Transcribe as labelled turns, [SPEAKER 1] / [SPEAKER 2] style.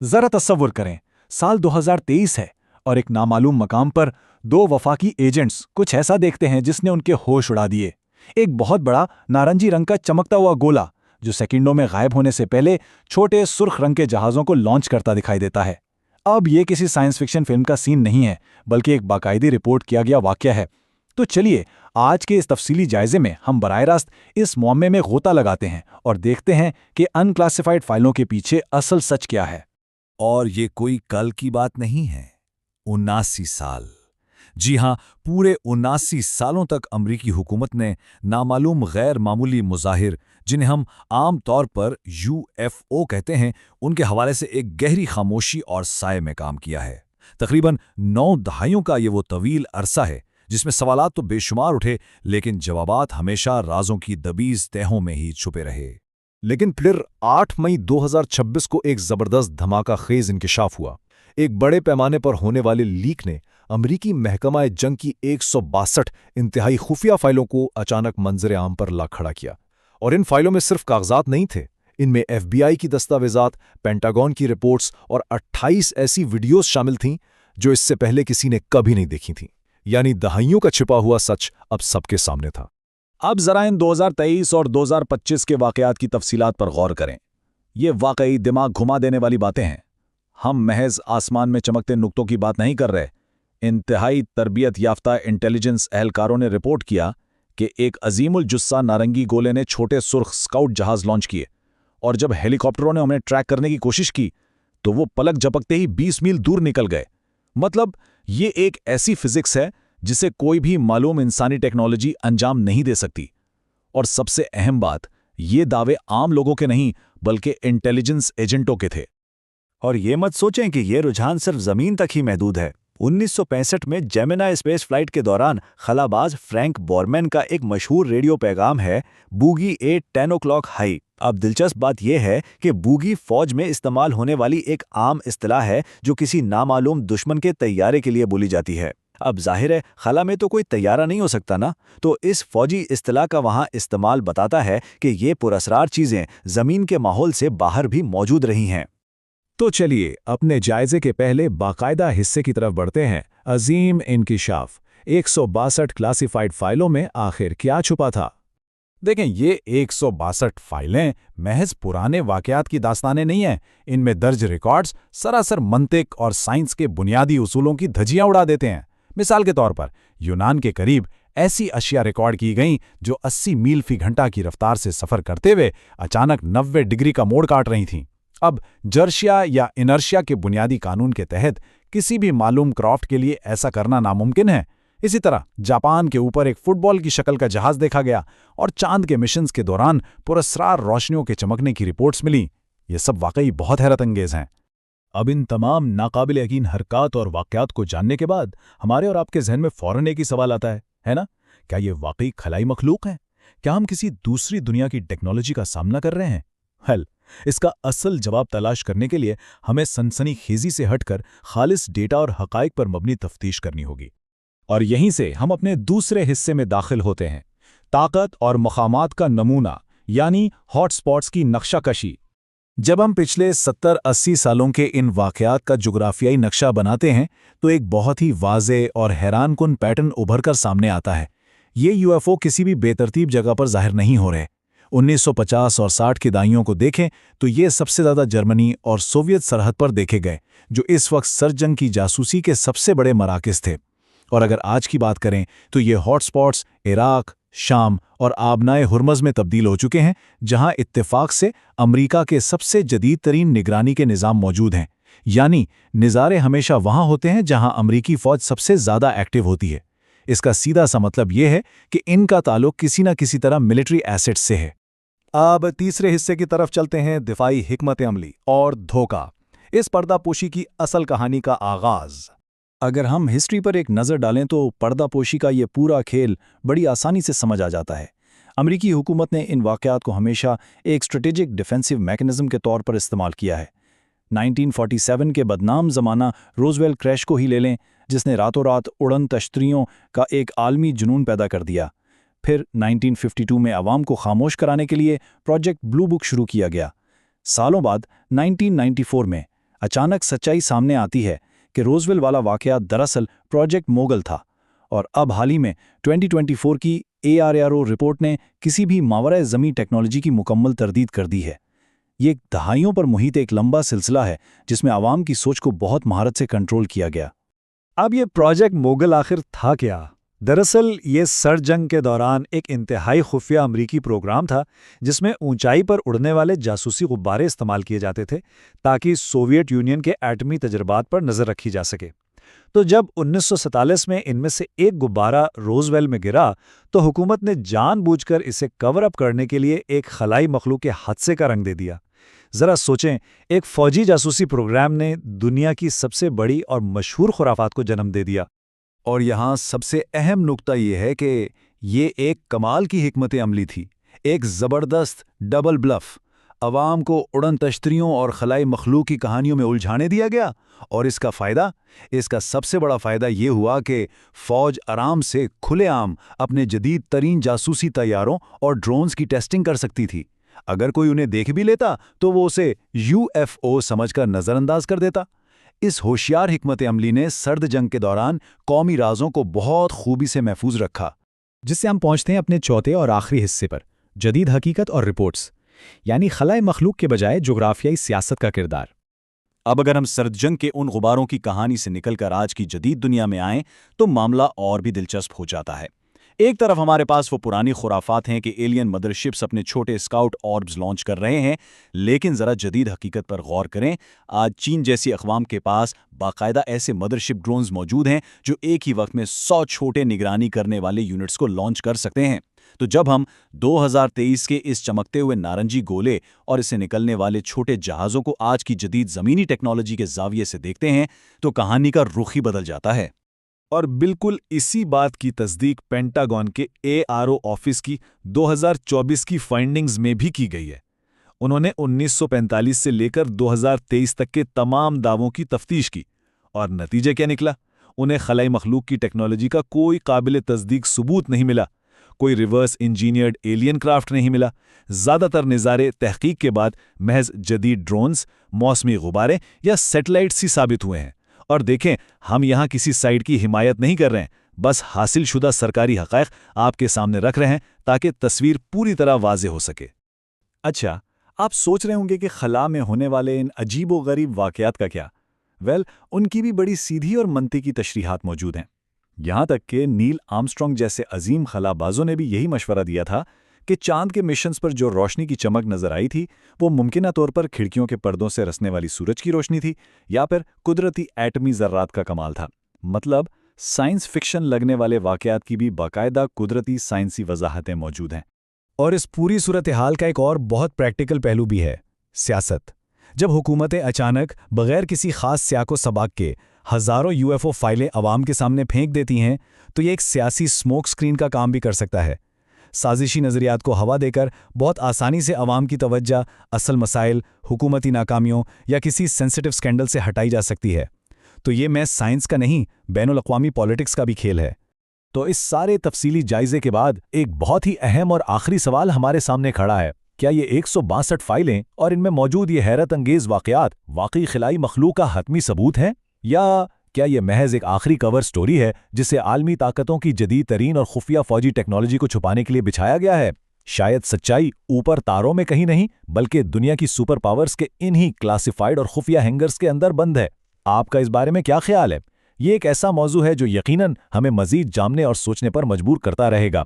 [SPEAKER 1] ذرا तस्वुर करें, साल 2023 है और एक नामालूम मकाम पर दो वफाकी एजेंट्स कुछ ऐसा देखते हैं जिसने उनके होश उड़ा दिए। एक बहुत बड़ा नारंगी रंग का चमकता हुआ गोला जो सेकंडों में गायब होने से पहले छोटे सुर्ख रंग के जहाज़ों को लॉन्च करता दिखाई देता है। अब ये किसी साइंस फिक्शन फिल्म का सीन नहीं है, बल्कि एक बाकायदी रिपोर्ट किया गया वाकया है। तो चलिए, आज के इस तफसीली जायजे में हम बराह रास्त इस मुअम्मे में गोता लगाते हैं और देखते हैं कि अनक्लासिफाइड फाइलों के पीछे असल सच क्या है।
[SPEAKER 2] और ये कोई कल की बात नहीं है। 79 साल, जी हां, पूरे 79 सालों तक अमरीकी हुकूमत ने नामालूम गैर मामूली मुजाहिर, जिन्हें हम आम तौर पर UFO कहते हैं, उनके हवाले से एक गहरी खामोशी और साए में काम किया है। तकरीबन 9 दहाइयों का ये वो तवील अरसा है जिसमें सवालात तो बेशुमार उठे, लेकिन जवाबात हमेशा राजों की दबीज तहों में ही छुपे रहे।
[SPEAKER 3] लेकिन फिर 8 मई 2026 को एक जबरदस्त धमाका खेज इंकिशाफ हुआ। एक बड़े पैमाने पर होने वाले लीक ने अमरीकी महकमा जंग की 162 इंतहाई खुफिया फाइलों को अचानक मंजर आम पर ला खड़ा किया। और इन फाइलों में सिर्फ कागजात नहीं थे, इनमें FBI की दस्तावेजात, पेंटागन की रिपोर्ट्स और 28 ऐसी वीडियोस शामिल थीं जो इससे पहले किसी ने कभी नहीं देखी थीं। यानी दहाइयों का छिपा हुआ सच अब सबके सामने था।
[SPEAKER 1] अब जरा इन 2023 और 2025 के वाकयात की तफसीलात पर गौर करें। ये वाकई दिमाग घुमा देने वाली बातें हैं। हम महज आसमान में चमकते नुक्तों की बात नहीं कर रहे। इंतहाई तरबियत याफ्ता इंटेलिजेंस एहलकारों ने रिपोर्ट किया कि एक अजीमुल जुस्सा नारंगी गोले ने छोटे सुर्ख स्काउट जहाज लॉन्च किए, और जब हेलीकॉप्टरों ने उन्हें ट्रैक करने की कोशिश की तो वो पलक झपकते ही 20 मील दूर निकल गए। मतलब ये एक ऐसी फिजिक्स है जिसे कोई भी मालूम इंसानी टेक्नोलॉजी अंजाम नहीं दे सकती। और सबसे अहम बात, ये दावे आम लोगों के नहीं बल्कि इंटेलिजेंस एजेंटों के थे।
[SPEAKER 4] और ये मत सोचें कि ये रुझान सिर्फ जमीन तक ही महदूद है। 1965 में जेमिनी स्पेस फ्लाइट के दौरान खलाबाज फ्रैंक बोरमैन का एक मशहूर रेडियो पैगाम है, बूगी 8-10 o'clock हाई। अब दिलचस्प बात यह है कि बूगी फौज में इस्तेमाल होने वाली एक आम इस्तिलाह है जो किसी नामालूम दुश्मन के तैयारे के लिए बोली जाती है। अब जाहिर है खला में तो कोई तैयारा नहीं हो सकता ना, तो इस फौजी इस्तिलाह का वहाँ इस्तेमाल बताता है कि ये पुरअसरार चीज़ें ज़मीन के माहौल से बाहर भी मौजूद रही हैं।
[SPEAKER 3] तो चलिए अपने जायजे के पहले बाकायदा हिस्से की तरफ बढ़ते हैं। अजीम इंकिशाफ, 162 क्लासिफाइड फाइलों में आखिर क्या छुपा था?
[SPEAKER 1] देखें, ये 162 फाइलें महज पुराने वाकयात की दास्तानें नहीं हैं। इनमें दर्ज रिकॉर्ड्स सरासर मंतिक और साइंस के बुनियादी उसूलों की धज्जियां उड़ा देते हैं। मिसाल के तौर पर यूनान के करीब ऐसी अशिया रिकॉर्ड की गईं जो 80 मील फी घंटा की रफ्तार से सफर करते हुए अचानक 90 डिग्री का मोड़ काट रही थीं। अब जर्शिया या इनर्शिया के बुनियादी कानून के तहत किसी भी मालूम क्राफ्ट के लिए ऐसा करना नामुमकिन है। इसी तरह जापान के ऊपर एक फुटबॉल की शक्ल का जहाज देखा गया और चांद के मिशंस के दौरान पुरस्रार रोशनियों के चमकने की रिपोर्ट्स मिली। ये सब वाकई बहुत हैरत अंगेज हैं।
[SPEAKER 3] अब इन तमाम नाकाबिल यकीन हरकत और वाकयात को जानने के बाद हमारे और आपके जहन में फौरन एक ही सवाल आता है ना? क्या ये वाकई खलाई मखलूक है? क्या हम किसी दूसरी दुनिया की टेक्नोलॉजी का सामना कर रहे हैं? हल इसका असल जवाब तलाश करने के लिए हमें सनसनीखेजी से हटकर खालिस डेटा और हकाइक पर मबनी तफ्तीश करनी होगी।
[SPEAKER 1] और यहीं से हम अपने दूसरे हिस्से में दाखिल होते हैं, ताकत और मकामात का नमूना यानी हॉटस्पॉट्स की नक्शाकशी। जब हम पिछले 70-80 सालों के इन वाकयात का जुग्राफियाई नक्शा बनाते हैं तो एक बहुत ही वाज़े और हैरानकुन पैटर्न उभर कर सामने आता है। ये UFO किसी भी बेतरतीब जगह पर जाहिर नहीं हो रहे। 1950 और 60 की दहाइयों को देखें तो ये सबसे ज़्यादा जर्मनी और सोवियत सरहद पर देखे गए, जो इस वक्त सरजंग की जासूसी के सबसे बड़े मराकज़ थे। और अगर आज की बात करें तो ये हॉटस्पॉट्स इराक, शाम और आबनाए हुर्मज़ में तब्दील हो चुके हैं, जहां इत्तेफाक से अमरीका के सबसे जदीद तरीन निगरानी के निज़ाम मौजूद हैं। यानी निज़ारे हमेशा वहां होते हैं जहां अमरीकी फ़ौज सबसे ज़्यादा एक्टिव होती है। इसका सीधा सा मतलब यह है कि इनका ताल्लुक किसी न किसी तरह मिलिट्री एसेट्स से है।
[SPEAKER 3] अब तीसरे हिस्से की तरफ चलते हैं, दिफाई हिकमत अमली और धोखा। इस पर्दापोशी की असल कहानी का आगाज़।
[SPEAKER 1] अगर हम हिस्ट्री पर एक नज़र डालें तो पर्दापोशी का ये पूरा खेल बड़ी आसानी से समझ आ जाता है। अमरीकी हुकूमत ने इन वाक़यात को हमेशा एक स्ट्रेटेजिक डिफेंसिव मैकेनिज़्म के तौर पर इस्तेमाल किया है। 1947 के बदनाम ज़माना रोज़वेल क्रैश को ही ले लें, जिसने रातों रात उड़न तश्तरियों का एक आलमी जुनून पैदा कर दिया। फिर 1952 में अवाम को खामोश कराने के लिए प्रोजेक्ट ब्लू बुक शुरू किया गया। सालों बाद 1994 में
[SPEAKER 4] اچانک سچائی سامنے آتی ہے کہ روزویل والا واقعہ دراصل پروجیکٹ موگل تھا، اور اب حال ہی میں 2024 کی ARRO رپورٹ نے کسی بھی ماورائے زمین ٹیکنالوجی کی مکمل تردید کر دی ہے۔ یہ ایک دہائیوں پر محیط ایک لمبا سلسلہ ہے جس میں عوام کی سوچ کو بہت مہارت سے کنٹرول کیا گیا۔
[SPEAKER 5] اب یہ پروجیکٹ موگل آخر تھا کیا؟ دراصل یہ سرد جنگ کے دوران ایک انتہائی خفیہ امریکی پروگرام تھا جس میں اونچائی پر اڑنے والے جاسوسی غبارے استعمال کیے جاتے تھے تاکہ سوویت یونین کے ایٹمی تجربات پر نظر رکھی جا سکے۔ تو جب 1947 میں ان میں سے ایک غبارہ روزویل میں گرا تو حکومت نے جان بوجھ کر اسے کور اپ کرنے کے لیے ایک خلائی مخلوق کے حادثے کا رنگ دے دیا۔ ذرا سوچیں، ایک فوجی جاسوسی پروگرام نے دنیا کی سب سے بڑی اور مشہور خرافات کو جنم دے دیا۔
[SPEAKER 2] اور یہاں سب سے اہم نکتہ یہ ہے کہ یہ ایک کمال کی حکمت عملی تھی، ایک زبردست ڈبل بلف۔ عوام کو اڑن تشتریوں اور خلائی مخلوق کی کہانیوں میں الجھانے دیا گیا، اور اس کا سب سے بڑا فائدہ یہ ہوا کہ فوج آرام سے کھلے عام اپنے جدید ترین جاسوسی طیاروں اور ڈرونز کی ٹیسٹنگ کر سکتی تھی۔ اگر کوئی انہیں دیکھ بھی لیتا تو وہ اسے UFO سمجھ کر نظر انداز کر دیتا۔ اس ہوشیار حکمت عملی نے سرد جنگ کے دوران قومی رازوں کو بہت خوبی سے محفوظ رکھا۔
[SPEAKER 1] جس سے ہم پہنچتے ہیں اپنے چوتھے اور آخری حصے پر، جدید حقیقت اور رپورٹس، یعنی خلائی مخلوق کے بجائے جغرافیائی سیاست کا کردار۔
[SPEAKER 4] اب اگر ہم سرد جنگ کے ان غباروں کی کہانی سے نکل کر آج کی جدید دنیا میں آئیں تو معاملہ اور بھی دلچسپ ہو جاتا ہے۔ ایک طرف ہمارے پاس وہ پرانی خرافات ہیں کہ ایلین مدر شپس اپنے چھوٹے اسکاؤٹ آربز لانچ کر رہے ہیں، لیکن ذرا جدید حقیقت پر غور کریں۔ آج چین جیسی اقوام کے پاس باقاعدہ ایسے مدر شپ ڈرونز موجود ہیں جو ایک ہی وقت میں 100 چھوٹے نگرانی کرنے والے یونٹس کو لانچ کر سکتے ہیں۔ تو جب ہم 2023 کے اس چمکتے ہوئے نارنجی گولے اور اسے نکلنے والے چھوٹے جہازوں کو آج کی جدید زمینی ٹیکنالوجی کے زاویے سے دیکھتے ہیں تو کہانی کا رخ ہی بدل جاتا ہے۔
[SPEAKER 3] اور بالکل اسی بات کی تصدیق پینٹاگون کے ARO آفس کی 2024 کی فائنڈنگز میں بھی کی گئی ہے۔ انہوں نے 1945 سے لے کر 2023 تک کے تمام دعووں کی تفتیش کی، اور نتیجہ کیا نکلا؟ انہیں خلائی مخلوق کی ٹیکنالوجی کا کوئی قابل تصدیق ثبوت نہیں ملا، کوئی ریورس انجینئرڈ ایلین کرافٹ نہیں ملا۔ زیادہ تر نظارے تحقیق کے بعد محض جدید ڈرونز، موسمی غبارے یا سیٹلائٹس ہی ثابت ہوئے ہیں۔ اور دیکھیں، ہم یہاں کسی سائٹ کی حمایت نہیں کر رہے ہیں، بس حاصل شدہ سرکاری حقائق آپ کے سامنے رکھ رہے ہیں تاکہ تصویر پوری طرح واضح ہو سکے۔
[SPEAKER 5] اچھا، آپ سوچ رہے ہوں گے کہ خلا میں ہونے والے ان عجیب و غریب واقعات کا کیا؟ ان کی بھی بڑی سیدھی اور منطقی تشریحات موجود ہیں۔ یہاں تک کہ نیل آرمسٹرانگ جیسے عظیم خلا بازوں نے بھی یہی مشورہ دیا تھا کہ چاند کے مشنز پر جو روشنی کی چمک نظر آئی تھی وہ ممکنہ طور پر کھڑکیوں کے پردوں سے رسنے والی سورج کی روشنی تھی یا پھر قدرتی ایٹمی ذرات کا کمال تھا۔ مطلب سائنس فکشن لگنے والے واقعات کی بھی باقاعدہ قدرتی سائنسی وضاحتیں موجود ہیں۔
[SPEAKER 1] اور اس پوری صورتحال کا ایک اور بہت پریکٹیکل پہلو بھی ہے، سیاست۔ جب حکومتیں اچانک بغیر کسی خاص سیاق و سباق کے ہزاروں UFO فائلیں عوام کے سامنے پھینک دیتی ہیں تو یہ ایک سیاسی سموک سکرین کا کام بھی کر سکتا ہے۔ سازشی نظریات کو ہوا دے کر بہت آسانی سے عوام کی توجہ اصل مسائل، حکومتی ناکامیوں یا کسی سینسٹیو سکینڈل سے ہٹائی جا سکتی ہے۔ تو یہ میں سائنس کا نہیں، بین الاقوامی پالیٹکس کا بھی کھیل ہے۔
[SPEAKER 3] تو اس سارے تفصیلی جائزے کے بعد ایک بہت ہی اہم اور آخری سوال ہمارے سامنے کھڑا ہے۔ کیا یہ 162 فائلیں اور ان میں موجود یہ حیرت انگیز واقعات واقعی خلائی مخلوق کا حتمی ثبوت ہیں، یا کیا یہ محض ایک آخری کور سٹوری ہے جسے عالمی طاقتوں کی جدید ترین اور خفیہ فوجی ٹیکنالوجی کو چھپانے کے لیے بچھایا گیا ہے؟ شاید سچائی اوپر تاروں میں کہیں نہیں، بلکہ دنیا کی سپر پاورز کے انہی کلاسیفائڈ اور خفیہ ہینگرز کے اندر بند ہے۔ آپ کا اس بارے میں کیا خیال ہے؟ یہ ایک ایسا موضوع ہے جو یقیناً ہمیں مزید جاننے اور سوچنے پر مجبور کرتا رہے گا۔